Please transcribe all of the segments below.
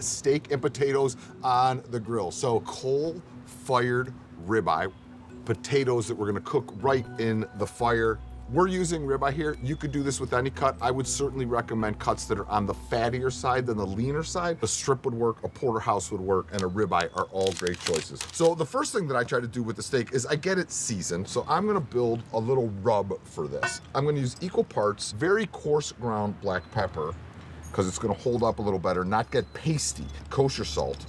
steak and potatoes on the grill. So coal-fired ribeye, potatoes that we're gonna cook right in the fire. We're using ribeye here. You could do this with any cut. I would certainly recommend cuts that are on the fattier side than the leaner side. A strip would work, a porterhouse would work, and a ribeye are all great choices. So the first thing that I try to do with the steak is I get it seasoned. So I'm gonna build a little rub for this. I'm gonna use equal parts, very coarse ground black pepper, because it's gonna hold up a little better, not get pasty. Kosher salt,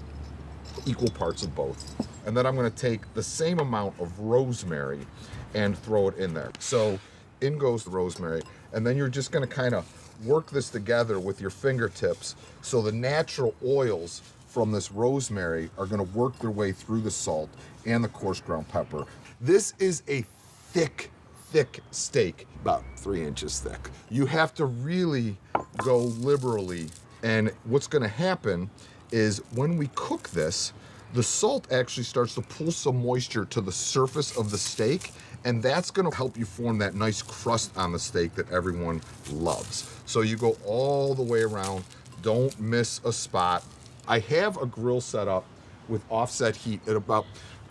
equal parts of both. And then I'm gonna take the same amount of rosemary and throw it in there. So in goes the rosemary, and then you're just gonna kind of work this together with your fingertips so the natural oils from this rosemary are gonna work their way through the salt and the coarse ground pepper. This is a thick steak, about 3 inches thick. You have to really go liberally, and what's gonna happen is when we cook this, the salt actually starts to pull some moisture to the surface of the steak, and that's gonna help you form that nice crust on the steak that everyone loves. So you go all the way around, don't miss a spot. I have a grill set up with offset heat at about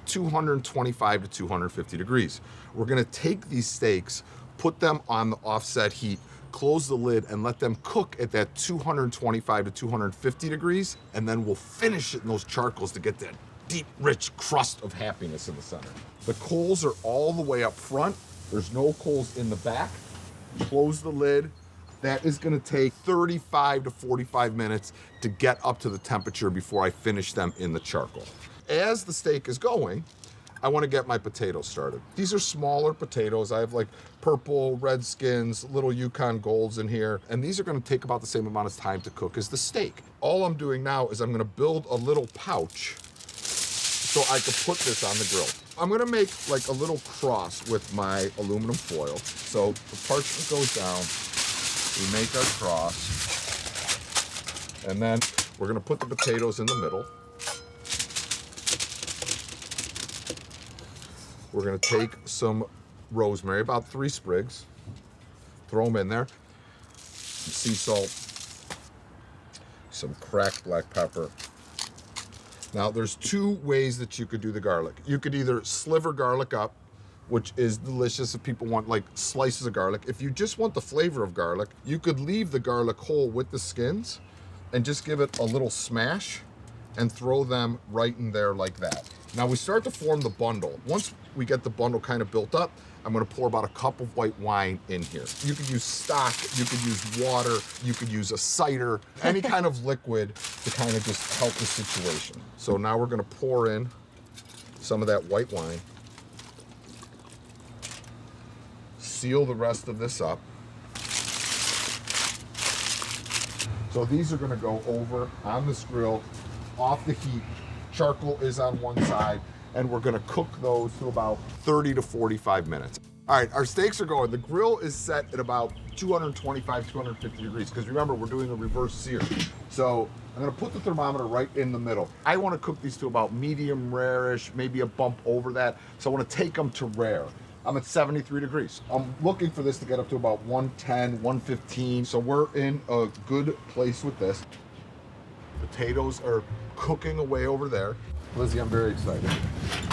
225 to 250 degrees. We're gonna take these steaks, put them on the offset heat, close the lid, and let them cook at that 225 to 250 degrees, and then we'll finish it in those charcoals to get that deep, rich crust of happiness in the center. The coals are all the way up front. There's no coals in the back. Close the lid. That is gonna take 35 to 45 minutes to get up to the temperature before I finish them in the charcoal. As the steak is going, I wanna get my potatoes started. These are smaller potatoes. I have like purple, red skins, little Yukon Golds in here, and these are gonna take about the same amount of time to cook as the steak. All I'm doing now is I'm gonna build a little pouch so I could put this on the grill. I'm gonna make like a little cross with my aluminum foil. So the parchment goes down, we make our cross, and then we're gonna put the potatoes in the middle. We're gonna take some rosemary, about 3 sprigs, throw them in there, some sea salt, some cracked black pepper. Now there's 2 ways that you could do the garlic. You could either sliver garlic up, which is delicious if people want like slices of garlic. If you just want the flavor of garlic, you could leave the garlic whole with the skins and just give it a little smash and throw them right in there like that. Now we start to form the bundle. Once we get the bundle kind of built up, I'm gonna pour about a cup of white wine in here. You could use stock, you could use water, you could use a cider, any kind of liquid to kind of just help the situation. So now we're gonna pour in some of that white wine, seal the rest of this up. So these are gonna go over on this grill, off the heat. Charcoal is on one side, and we're gonna cook those to about 30 to 45 minutes. All right, our steaks are going. The grill is set at about 225, 250 degrees, because remember, we're doing a reverse sear. So I'm gonna put the thermometer right in the middle. I wanna cook these to about medium rare-ish, maybe a bump over that. So I wanna take them to rare. I'm at 73 degrees. I'm looking for this to get up to about 110, 115. So we're in a good place with this. Potatoes are cooking away over there. Lizzie, I'm very excited.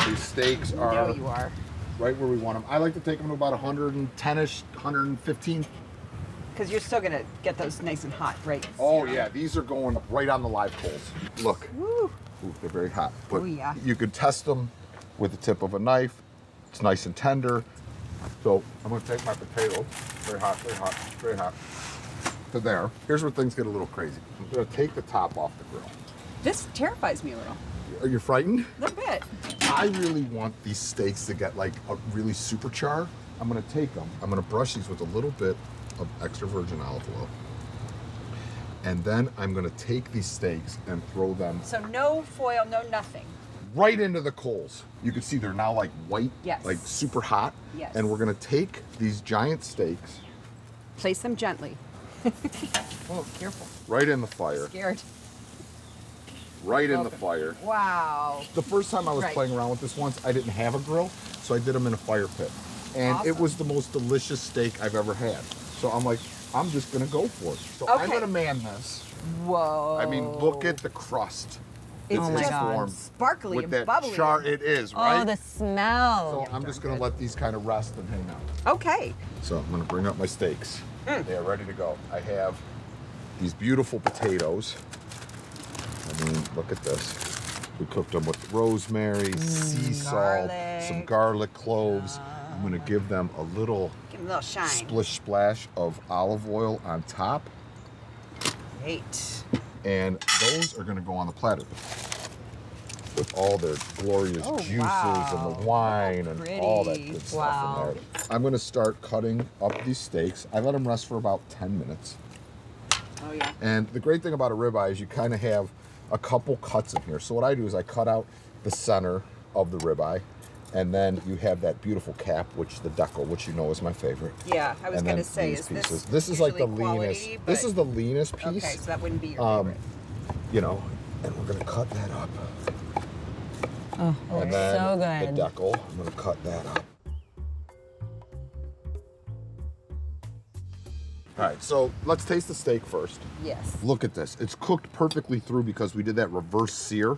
These steaks are, I know you are, right where we want them. I like to take them to about 110-ish, 115. because you're still gonna get those nice and hot, right? Oh yeah, these are going right on the live coals. Look, Woo. ooh, they're very hot. But Oh, yeah. you could test them with the tip of a knife. It's nice and tender. So I'm gonna take my potatoes, very hot, very hot, very hot, to there. Here's where things get a little crazy. I'm gonna take the top off the grill. This terrifies me a little. Are you frightened? A little bit. I really want these steaks to get like a really super char. I'm gonna take them, I'm gonna brush these with a little bit of extra virgin olive oil. And then I'm gonna take these steaks and throw them So no foil, no nothing. right into the coals. You can see they're now like white, Yes. like super hot. Yes. And we're gonna take these giant steaks Place them gently. Oh, careful. right in the fire, Scared. right in the fire. Wow. The first time I was Right. playing around with this once, I didn't have a grill, so I did them in a fire pit. And it Awesome. was the most delicious steak I've ever had. So I'm like, I'm just gonna go for it. So I'm Okay. gonna man this. Whoa. I mean, look at the crust. It's that just has formed sparkly with and that bubbly. char. It is, right? Oh, the smell. So I'm just gonna let these kind of rest and hang out. Okay. So I'm gonna bring up my steaks. They are ready to go. I have these beautiful potatoes. I mean, look at this. We cooked them with rosemary, sea salt, some garlic cloves. I'm gonna give them a little, Give them a little shine. splish splash of olive oil on top. Great. And those are gonna go on the platter with all their glorious juices and the wine and all that good stuff in there. I'm gonna start cutting up these steaks. I let them rest for about 10 minutes. Oh yeah. And the great thing about a ribeye is you kind of have a couple cuts in here. So what I do is I cut out the center of the ribeye, and then you have that beautiful cap, which the decal, which you know is my favorite. Yeah, I was And gonna then say, these is pieces. this is like the usually quality, leanest. This but- is the leanest piece. Okay, so that wouldn't be your favorite. You know, and we're gonna cut that up. Oh, And then so good. the decal, I'm gonna cut that up. All right, so let's taste the steak first. Yes. Look at this. It's cooked perfectly through because we did that reverse sear.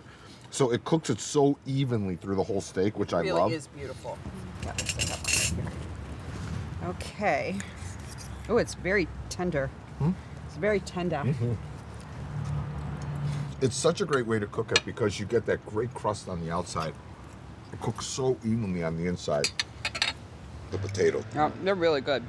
So it cooks it so evenly through the whole steak, which I love. Really is beautiful. Yeah, let's set that one right here. Okay. Oh, it's very tender. It's very tender. It's such a great way to cook it because you get that great crust on the outside. It cooks so evenly on the inside. The potato. Oh, they're really good.